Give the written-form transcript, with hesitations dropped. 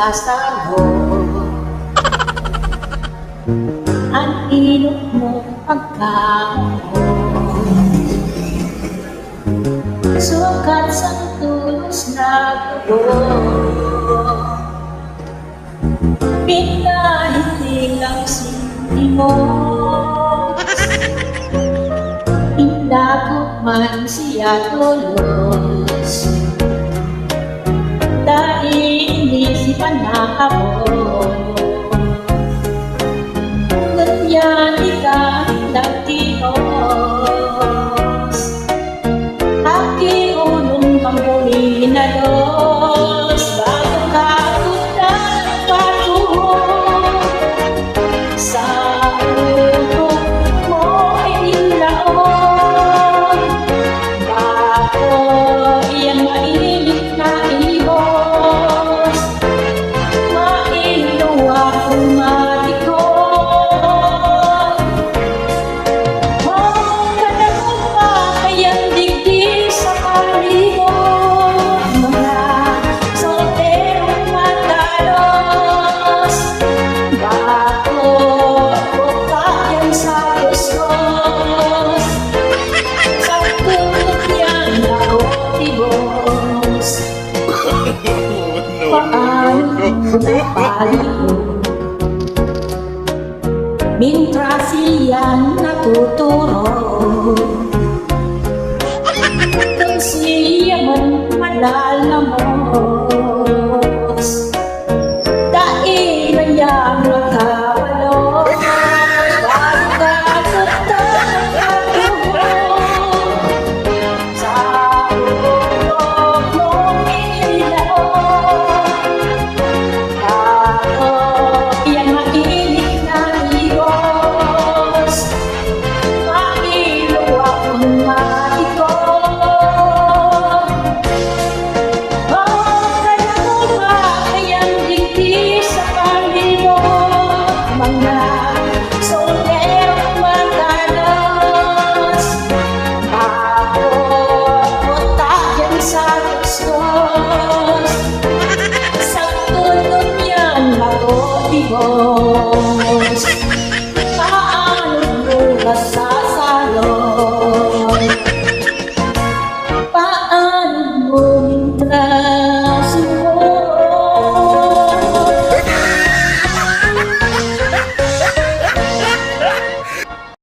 sasago ang inot mo pagkaon, sukat sa tulos na gawon, pinahiling sinimos, inagok man siya tulos, dahil inisipan na ako. Ganyan ikaw nagtios, aki unong panguli na dos, bago ka punta ng patuhod, sa ulo mo ay nilaon, bago iyang mainit na ibos, mailuwa kong matikot. Mintra siyang natuturo, kung siya man malalamos, dahil na niyang nakawalos, pagkakata ng katuhod, sa ulo mong inilaon, iyang mainit na ibos, mailuwa kong matikot. Kaya mo ba kayang digdi sa pangilog, mga solerong magalos, mapupunta yan sa gustos, sa tulog niyan matutibos.